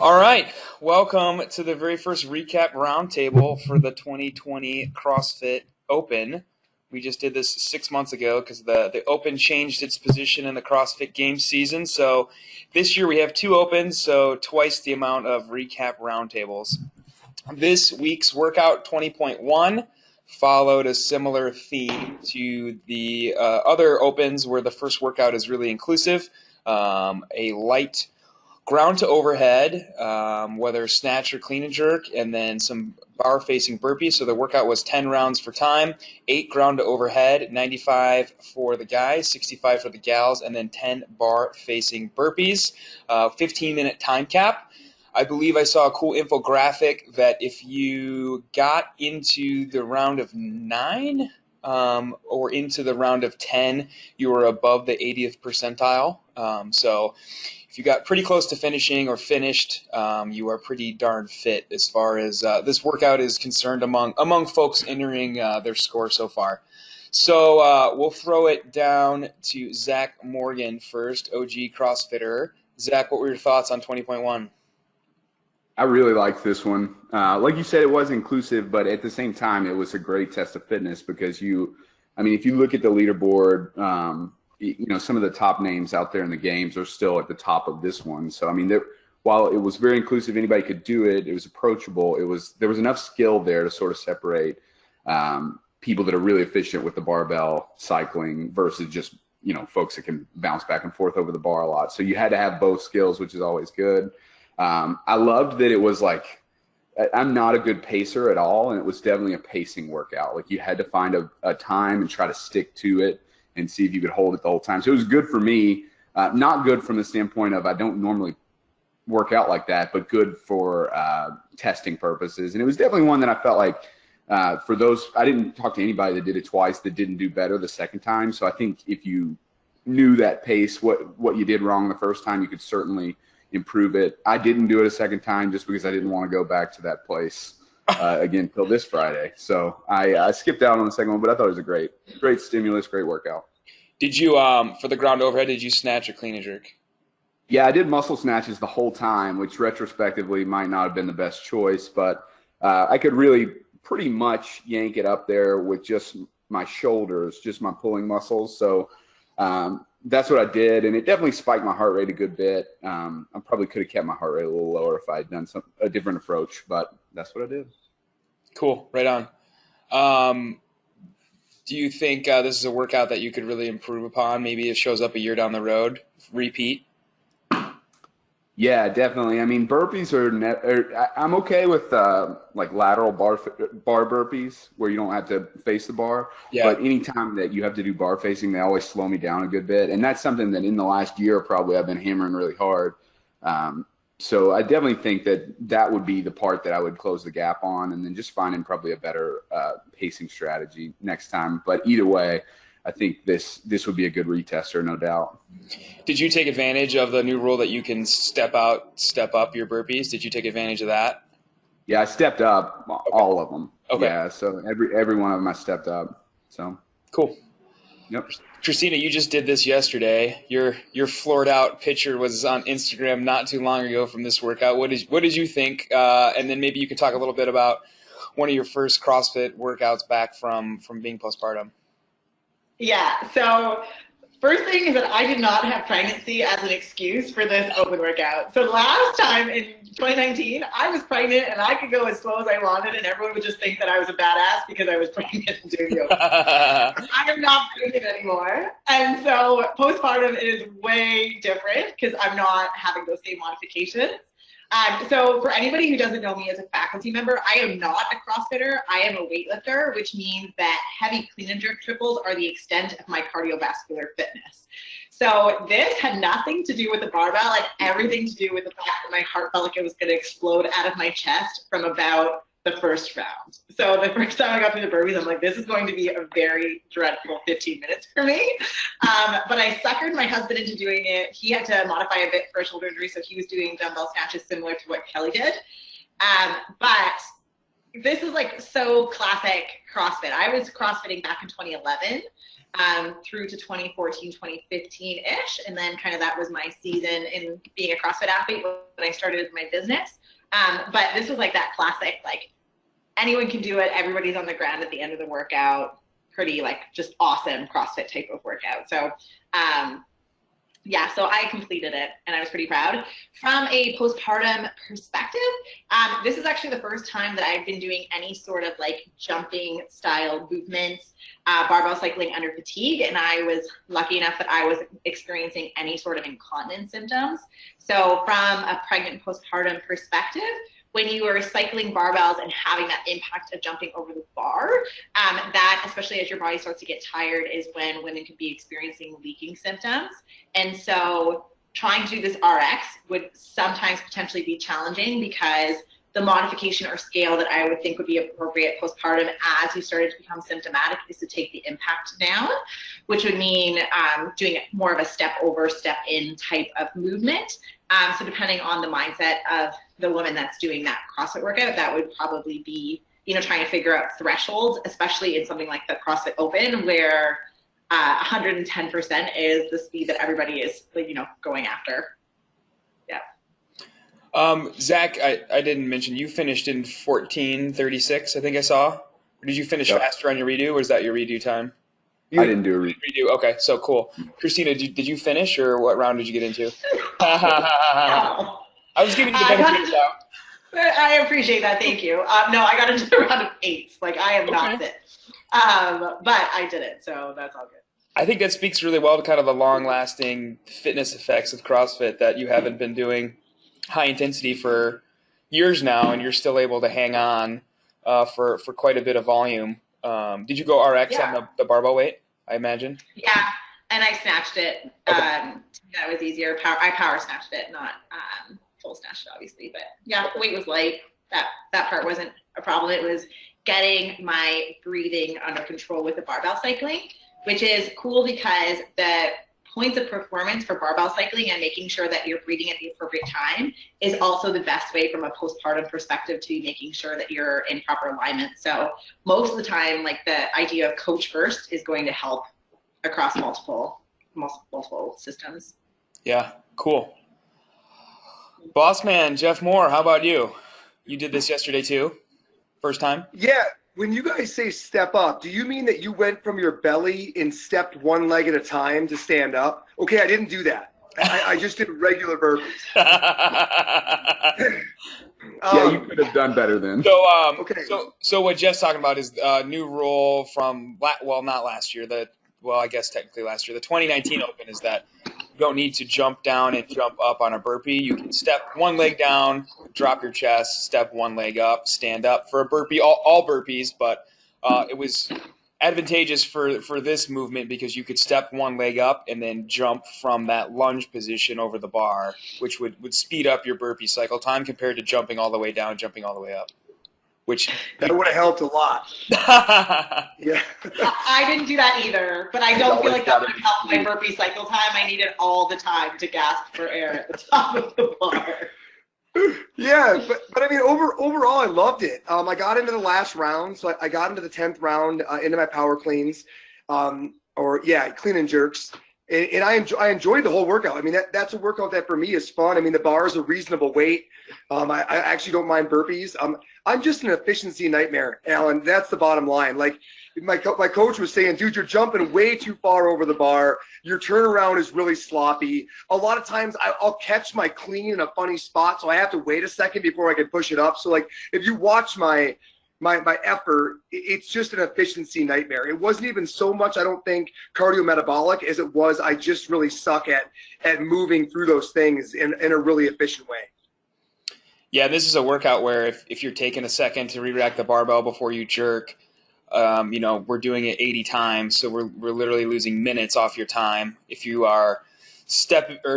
All right, welcome to the very first recap roundtable for the 2020 CrossFit Open. We just did this 6 months ago because the Open changed its position in the CrossFit Games season. So this year we have two Opens, so twice the amount of recap roundtables. This week's workout 20.1 followed a similar theme to the other Opens where the first workout is really inclusive, a light ground to overhead, whether snatch or clean and jerk, and then some bar facing burpees. So the workout was 10 rounds for time, 8 ground to overhead, 95 for the guys, 65 for the gals, and then 10 bar facing burpees, 15-minute time cap. I believe I saw a cool infographic that if you got into the round of 9 or into the round of 10, you were above the 80th percentile. So if you got pretty close to finishing or finished, you are pretty darn fit as far as this workout is concerned among folks entering their score so far. So we'll throw it down to Zach Morgan first, OG CrossFitter. Zach, what were your thoughts on 20.1? I really liked this one. Like you said, it was inclusive, but at the same time, it was a great test of fitness because if you look at the leaderboard, some of the top names out there in the games are still at the top of this one. So, while it was very inclusive, anybody could do it. It was approachable. There was enough skill there to sort of separate people that are really efficient with the barbell cycling versus just, folks that can bounce back and forth over the bar a lot. So you had to have both skills, which is always good. I loved that it was like, I'm not a good pacer at all, and it was definitely a pacing workout. Like you had to find a time and try to stick to it and see if you could hold it the whole time. So it was good for me, not good from the standpoint of I don't normally work out like that, but good for testing purposes. And it was definitely one that I felt like for those, I didn't talk to anybody that did it twice that didn't do better the second time. So I think if you knew that pace, what you did wrong the first time, you could certainly improve it. I didn't do it a second time just because I didn't want to go back to that place again till this Friday. So I skipped out on the second one, but I thought it was a great stimulus, great workout. Did you, for the ground overhead, did you snatch or clean and jerk? Yeah, I did muscle snatches the whole time, which retrospectively might not have been the best choice, but I could really pretty much yank it up there with just my shoulders, just my pulling muscles. So that's what I did, and it definitely spiked my heart rate a good bit. I probably could have kept my heart rate a little lower if I had done a different approach, but that's what I did. Cool, right on. Do you think this is a workout that you could really improve upon? Maybe it shows up a year down the road, repeat? Yeah, definitely. Burpees I'm okay with like lateral bar burpees where you don't have to face the bar. Yeah. But anytime that you have to do bar facing, they always slow me down a good bit. And that's something that in the last year probably I've been hammering really hard. So I definitely think that would be the part that I would close the gap on, and then just finding probably a better pacing strategy next time. But either way, I think this would be a good retester, no doubt. Did you take advantage of the new rule that you can step up your burpees? Did you take advantage of that? Yeah, I stepped up all of them. Okay. Yeah, so every one of them I stepped up. So cool. Yep. Christina, you just did this yesterday. Your floored out picture was on Instagram not too long ago from this workout. What did you think? And then maybe you could talk a little bit about one of your first CrossFit workouts back from being postpartum. Yeah, so first thing is that I did not have pregnancy as an excuse for this open workout. So last time in 2019, I was pregnant and I could go as slow as I wanted and everyone would just think that I was a badass because I was pregnant and doing yoga. I am not pregnant anymore. And so postpartum is way different because I'm not having those same modifications. So for anybody who doesn't know me as a faculty member, I am not a CrossFitter. I am a weightlifter, which means that heavy clean and jerk triples are the extent of my cardiovascular fitness. So this had nothing to do with the barbell, it had everything to do with the fact that my heart felt like it was going to explode out of my chest from about the first round. So the first time I got through the burpees, I'm like, this is going to be a very dreadful 15 minutes for me. But I suckered my husband into doing it. He had to modify a bit for a shoulder injury, so he was doing dumbbell snatches similar to what Kelly did. But this is like so classic CrossFit. I was CrossFitting back in 2011 through to 2014, 2015-ish. And then kind of that was my season in being a CrossFit athlete when I started my business. But this was like that classic, like anyone can do it. Everybody's on the ground at the end of the workout. Pretty like just awesome CrossFit type of workout. So yeah, so I completed it and I was pretty proud. From a postpartum perspective, this is actually the first time that I've been doing any sort of like jumping style movements, barbell cycling under fatigue. And I was lucky enough that I was experiencing any sort of incontinence symptoms. So from a pregnant postpartum perspective, when you are cycling barbells and having that impact of jumping over the bar, that, especially as your body starts to get tired, is when women could be experiencing leaking symptoms. And so trying to do this RX would sometimes potentially be challenging because the modification or scale that I would think would be appropriate postpartum as you started to become symptomatic is to take the impact down, which would mean doing more of a step over, step in type of movement. So depending on the mindset of the woman that's doing that CrossFit workout, that would probably be, trying to figure out thresholds, especially in something like the CrossFit Open, where 110% is the speed that everybody is, going after. Yeah. Zach, I didn't mention, you finished in 14:36, I think I saw. Or did you finish faster on your redo, or is that your redo time? I didn't do a redo. Okay, so cool. Christina, did you finish, or what round did you get into? No. I was giving you the benefit of the doubt. I appreciate that. Thank you. No, I got into the round of 8. Like, I am not fit. But I did it, so that's all good. I think that speaks really well to kind of the long-lasting fitness effects of CrossFit, that you haven't been doing high intensity for years now, and you're still able to hang on for quite a bit of volume. Did you go RX on the barbell weight, I imagine? Yeah, and I snatched it. Okay. That was easier. I power snatched it, not full snatched, obviously. But yeah, weight was light. That part wasn't a problem. It was getting my breathing under control with the barbell cycling, which is cool because the points of performance for barbell cycling and making sure that you're breathing at the appropriate time is also the best way from a postpartum perspective to making sure that you're in proper alignment. So most of the time, like, the idea of coach first is going to help across multiple systems. Yeah, cool. Boss man, Jeff Moore, how about you? You did this yesterday too? First time? Yeah. When you guys say step up, do you mean that you went from your belly and stepped one leg at a time to stand up? Okay, I didn't do that. I just did regular burpees. Yeah, you could have done better then. So what Jeff's talking about is a new rule from, not last year, I guess technically last year, the 2019 Open, is that you don't need to jump down and jump up on a burpee. You can step one leg down, drop your chest, step one leg up, stand up for a burpee, all burpees, but it was advantageous for this movement because you could step one leg up and then jump from that lunge position over the bar, which would speed up your burpee cycle time compared to jumping all the way down, jumping all the way up. That would have helped a lot. Yeah. I didn't do that either, but I don't feel like that would have helped my burpee cycle time. I needed all the time to gasp for air at the top of the bar. Yeah, but I mean, overall, I loved it. I got into the last round, so I got into the 10th round into my power cleans, clean and jerks, and I enjoyed the whole workout. I mean, that's a workout that for me is fun. I mean, the bar is a reasonable weight. I actually don't mind burpees. I'm just an efficiency nightmare, Alan. That's the bottom line. Like, my coach was saying, dude, you're jumping way too far over the bar. Your turnaround is really sloppy. A lot of times I'll catch my clean in a funny spot, so I have to wait a second before I can push it up. So, like, if you watch my effort, it's just an efficiency nightmare. It wasn't even so much, I don't think, cardiometabolic as it was I just really suck at moving through those things in a really efficient way. Yeah, this is a workout where if you're taking a second to re-rack the barbell before you jerk, we're doing it 80 times, so we're literally losing minutes off your time. If you are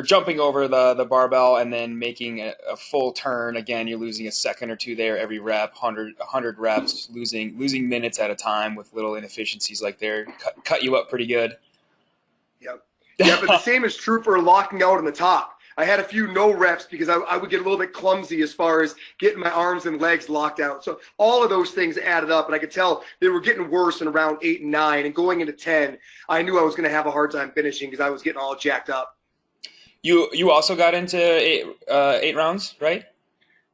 jumping over the barbell and then making a full turn, again, you're losing a second or two there every rep, 100 reps, losing minutes at a time with little inefficiencies like there. Cut you up pretty good. Yep. Yeah, but the same is true for locking out on the top. I had a few no reps because I would get a little bit clumsy as far as getting my arms and legs locked out. So all of those things added up, and I could tell they were getting worse in around 8 and 9. And going into 10, I knew I was going to have a hard time finishing because I was getting all jacked up. You also got into eight rounds, right?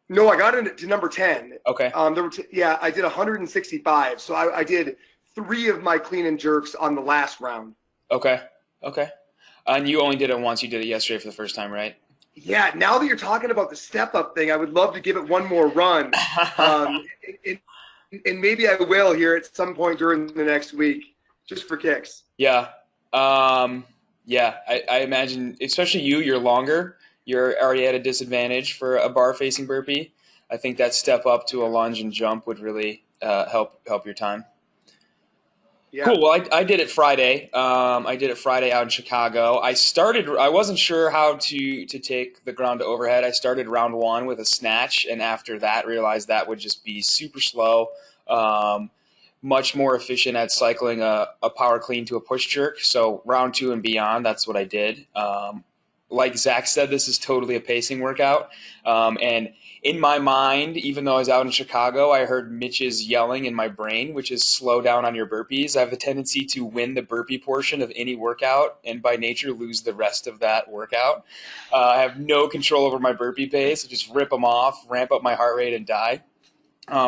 No, I got into number 10. Okay. I did 165. So I did 3 of my clean and jerks on the last round. Okay. And you only did it once. You did it yesterday for the first time, right? Yeah. Now that you're talking about the step up thing, I would love to give it one more run. And maybe I will here at some point during the next week, just for kicks. Yeah. I imagine, especially you're longer. You're already at a disadvantage for a bar-facing burpee. I think that step up to a lunge and jump would really help your time. Yeah. Cool. Well, I did it Friday. I did it Friday out in Chicago. I wasn't sure how to take the ground to overhead. I started round 1 with a snatch, and after that realized that would just be super slow. Much more efficient at cycling a power clean to a push jerk. So round 2 and beyond, that's what I did. Like Zach said, this is totally a pacing workout. And in my mind, even though I was out in Chicago, I heard Mitch's yelling in my brain, which is slow down on your burpees. I have a tendency to win the burpee portion of any workout and by nature lose the rest of that workout. I have no control over my burpee pace. I just rip them off, ramp up my heart rate, and die.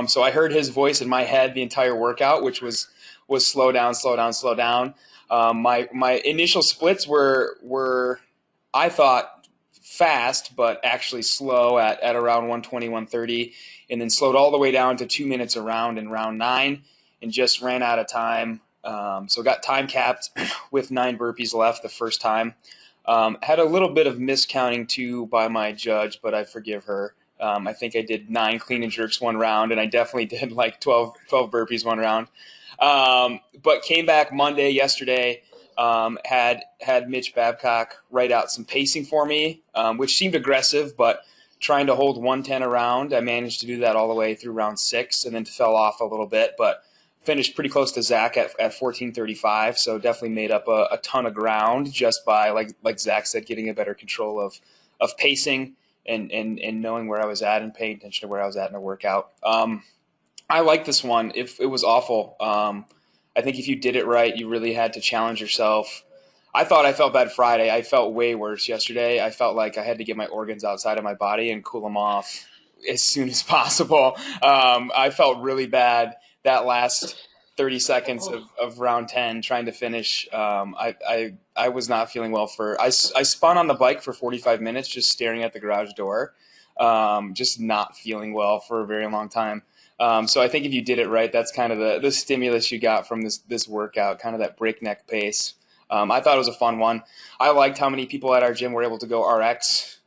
So I heard his voice in my head the entire workout, which was slow down, slow down, slow down. My initial splits were I thought fast, but actually slow at around 120, 130, and then slowed all the way down to 2 minutes a round in round 9 and just ran out of time. So got time capped with 9 burpees left the first time. Had a little bit of miscounting too by my judge, but I forgive her. I think I did 9 clean and jerks one round, and I definitely did like 12 burpees one round. But came back Monday, yesterday, had Mitch Babcock write out some pacing for me, which seemed aggressive, but trying to hold 110 a round. I managed to do that all the way through round 6 and then fell off a little bit, but finished pretty close to Zach at 1435. So definitely made up a ton of ground just by, like Zach said, getting a better control of pacing and knowing where I was at and paying attention to where I was at in a workout. I like this one. If it was awful. I think if you did it right, you really had to challenge yourself. I thought I felt bad Friday. I felt way worse yesterday. I felt like I had to get my organs outside of my body and cool them off as soon as possible. I felt really bad that last 30 seconds of round 10 trying to finish. I was not feeling well I spun on the bike for 45 minutes just staring at the garage door, just not feeling well for a very long time. So I think if you did it right, that's kind of the stimulus you got from this workout, kind of that breakneck pace. I thought it was a fun one. I liked how many people at our gym were able to go RX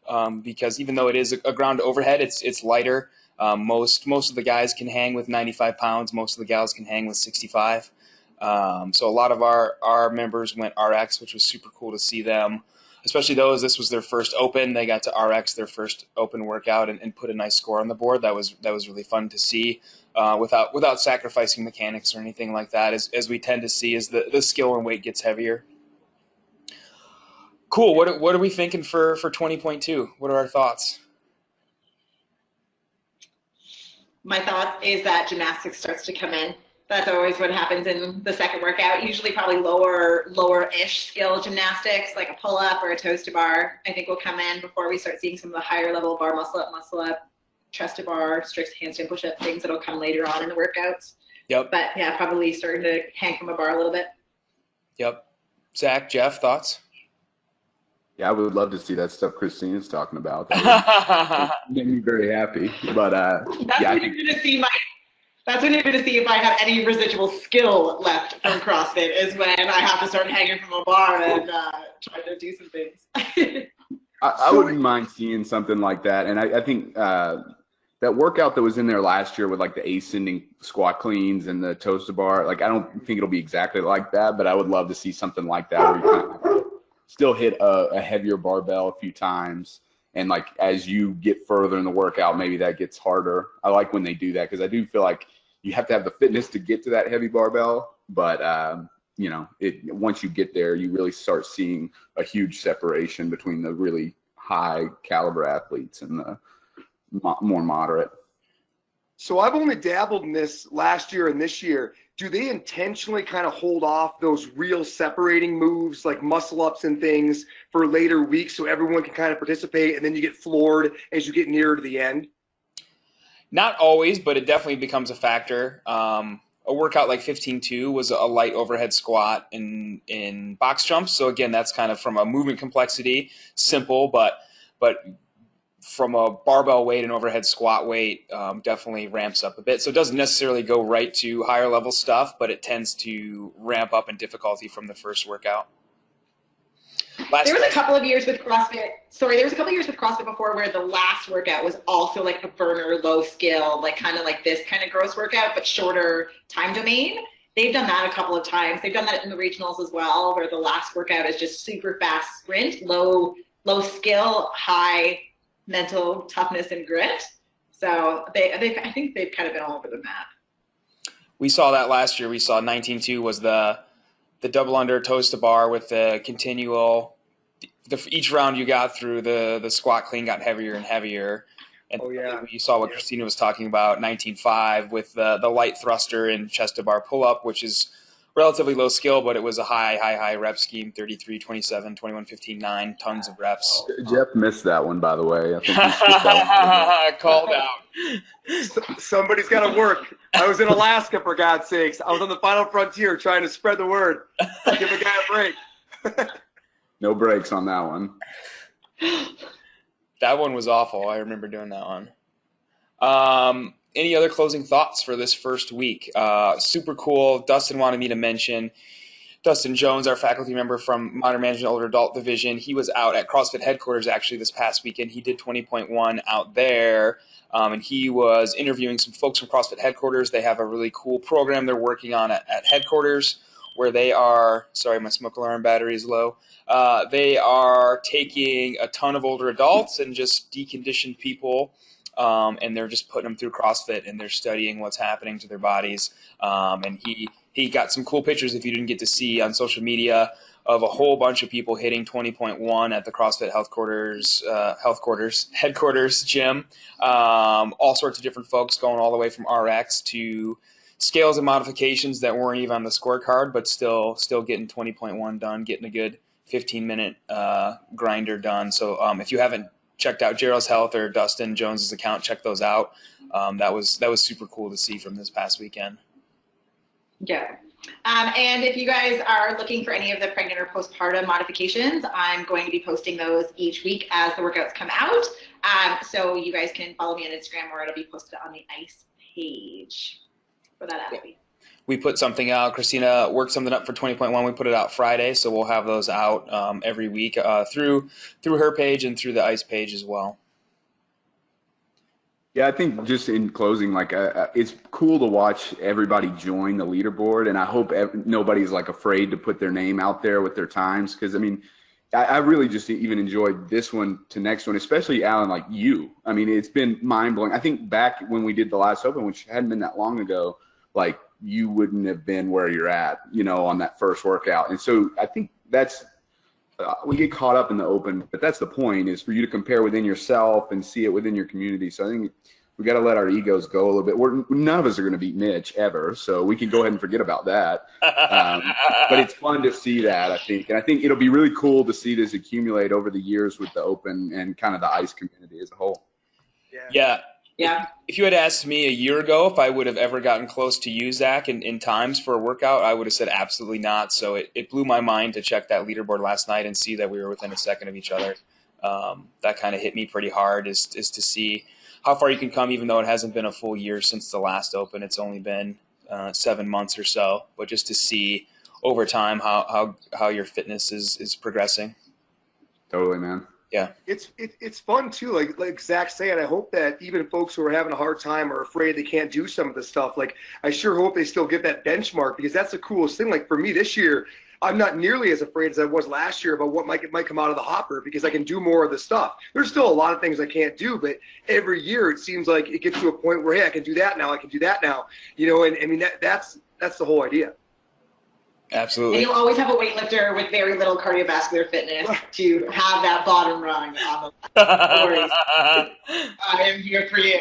because even though it is a ground overhead, it's lighter. Most of the guys can hang with 95 pounds. Most of the gals can hang with 65. So a lot of our members went RX, which was super cool to see them. Especially those, this was their first open. They got to RX their first open workout and put a nice score on the board. That was really fun to see without sacrificing mechanics or anything like that, as we tend to see as the skill and weight gets heavier. Cool. What are we thinking for 20.2? What are our thoughts? My thought is that gymnastics starts to come in. That's always what happens in the second workout. Usually probably lower-ish skill gymnastics, like a pull-up or a toes to bar, I think will come in before we start seeing some of the higher level bar muscle up, chest to bar, strict handstand push-up things that'll come later on in the workouts. Yep. But yeah, probably starting to hang from a bar a little bit. Yep. Zach, Jeff, thoughts? Yeah, I would love to see that stuff Christina's talking about. That would make me very happy. But That's when you're going to see if I have any residual skill left from CrossFit is when I have to start hanging from a bar and try to do some things. I wouldn't mind seeing something like that. And I think that workout that was in there last year with like the ascending squat cleans and the toes to bar, like I don't think it'll be exactly like that, but I would love to see something like that where you kind of still hit a heavier barbell a few times. And like as you get further in the workout, maybe that gets harder. I like when they do that because I do feel like you have to have the fitness to get to that heavy barbell, but once you get there, you really start seeing a huge separation between the really high caliber athletes and the more moderate. So I've only dabbled in this last year and this year. Do they intentionally kind of hold off those real separating moves like muscle ups and things for later weeks so everyone can kind of participate and then you get floored as you get nearer to the end? Not always, but it definitely becomes a factor. A workout like 15-2 was a light overhead squat in box jumps. So again, that's kind of from a movement complexity, simple, but from a barbell weight and overhead squat weight, definitely ramps up a bit. So it doesn't necessarily go right to higher level stuff, but it tends to ramp up in difficulty from the first workout. There was a couple of years with CrossFit before where the last workout was also like a burner, low skill, like kind of like this kind of gross workout, but shorter time domain. They've done that a couple of times. They've done that in the regionals as well, where the last workout is just super fast sprint, low skill, high mental toughness and grit. So I think they've kind of been all over the map. We saw that last year. We saw 19-2 was the double under toes to bar with the continual. Each round you got through, the squat clean got heavier and heavier. And you saw what Christina was talking about, 19-5 with the light thruster and chest to bar pull up, which is relatively low skill, but it was a high rep scheme, 33, 27, 21, 15, 9, tons of reps. Jeff missed that one, by the way. I think he skipped that one. Called out. Somebody's got to work. I was in Alaska, for God's sakes. I was on the final frontier trying to spread the word. Give a guy a break. No breaks on that one. That one was awful. I remember doing that one. Any other closing thoughts for this first week? Super cool. Dustin wanted me to mention Dustin Jones, our faculty member from Modern Management Older Adult Division. He was out at CrossFit headquarters actually this past weekend. He did 20.1 out there, and he was interviewing some folks from CrossFit headquarters. They have a really cool program they're working on at headquarters where they are – sorry, my smoke alarm battery is low. They are taking a ton of older adults and just deconditioned people, and they're just putting them through CrossFit, and they're studying what's happening to their bodies. And he got some cool pictures, if you didn't get to see on social media, of a whole bunch of people hitting 20.1 at the CrossFit headquarters gym. All sorts of different folks going all the way from RX to scales and modifications that weren't even on the scorecard, but still getting 20.1 done, getting a good 15-minute grinder done. So if you haven't checked out Gerald's Health or Dustin Jones's account, check those out. That was super cool to see from this past weekend. Yeah. And if you guys are looking for any of the pregnant or postpartum modifications, I'm going to be posting those each week as the workouts come out. So you guys can follow me on Instagram, or it'll be posted on the ICE page for that athlete. We put something out. Christina worked something up for 20.1. We put it out Friday, so we'll have those out every week through her page and through the ICE page as well. Yeah, I think just in closing, like it's cool to watch everybody join the leaderboard, and I hope nobody's like afraid to put their name out there with their times, because I mean, I really just even enjoyed this one to next one, especially Alan, like you. I mean, it's been mind blowing. I think back when we did the last Open, which hadn't been that long ago, like you wouldn't have been where you're at, you know, on that first workout. And so I think that's we get caught up in the Open, but that's the point, is for you to compare within yourself and see it within your community. So I think we got to let our egos go a little bit. None of us are going to beat Mitch ever, so we can go ahead and forget about that. But it's fun to see that, I think. And I think it'll be really cool to see this accumulate over the years with the Open and kind of the ICE community as a whole. Yeah. Yeah. If you had asked me a year ago if I would have ever gotten close to you, Zach, in times for a workout, I would have said absolutely not. So it blew my mind to check that leaderboard last night and see that we were within a second of each other. That kind of hit me pretty hard, is to see how far you can come, even though it hasn't been a full year since the last Open. It's only been 7 months or so, but just to see over time how your fitness is progressing. Totally, man. Yeah. It's fun too. Like Zach's saying, I hope that even folks who are having a hard time or afraid they can't do some of this stuff, like I sure hope they still get that benchmark, because that's the coolest thing. Like for me this year, I'm not nearly as afraid as I was last year about what might come out of the hopper, because I can do more of the stuff. There's still a lot of things I can't do, but every year it seems like it gets to a point where, hey, I can do that now. I can do that now. You know, and I mean, that's the whole idea. Absolutely. And you'll always have a weightlifter with very little cardiovascular fitness to have that bottom rung on the list. No worries. I am here for you.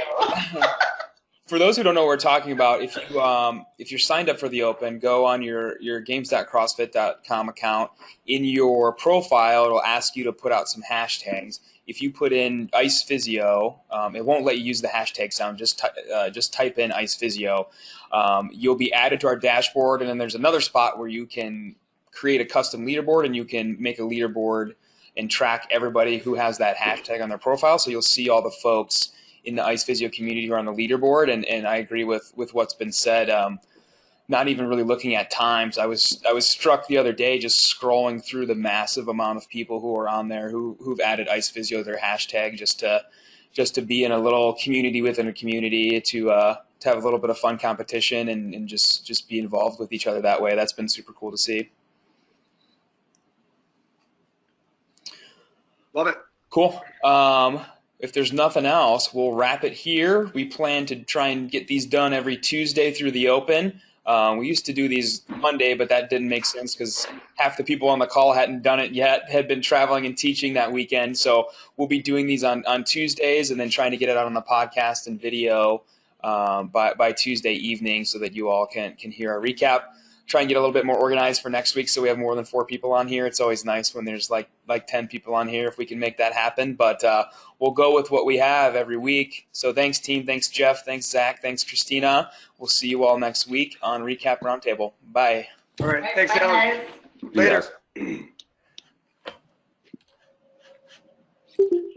For those who don't know what we're talking about, if you're signed up for the Open, go on your games.crossfit.com account. In your profile, it'll ask you to put out some hashtags. If you put in Ice Physio, it won't let you use the hashtag sound. Just type in Ice Physio. You'll be added to our dashboard, and then there's another spot where you can create a custom leaderboard, and you can make a leaderboard and track everybody who has that hashtag on their profile. So you'll see all the folks in the Ice Physio community who are on the leaderboard, and I agree with what's been said. Not even really looking at times. I was struck the other day just scrolling through the massive amount of people who are on there who've added Ice Physio to their hashtag just to be in a little community within a community, to have a little bit of fun competition and just be involved with each other that way. That's been super cool to see. Love it. Cool. If there's nothing else, we'll wrap it here. We plan to try and get these done every Tuesday through the Open. We used to do these Monday, but that didn't make sense because half the people on the call hadn't done it yet, had been traveling and teaching that weekend. So we'll be doing these on Tuesdays and then trying to get it out on the podcast and video by Tuesday evening so that you all can hear our recap. Try and get a little bit more organized for next week so we have more than 4 people on here. It's always nice when there's like 10 people on here if we can make that happen. But we'll go with what we have every week. So thanks, team. Thanks, Jeff. Thanks, Zach. Thanks, Christina. We'll see you all next week on Recap Roundtable. Bye. All right. Thanks, Bye, Alan. guys. Later. Yes.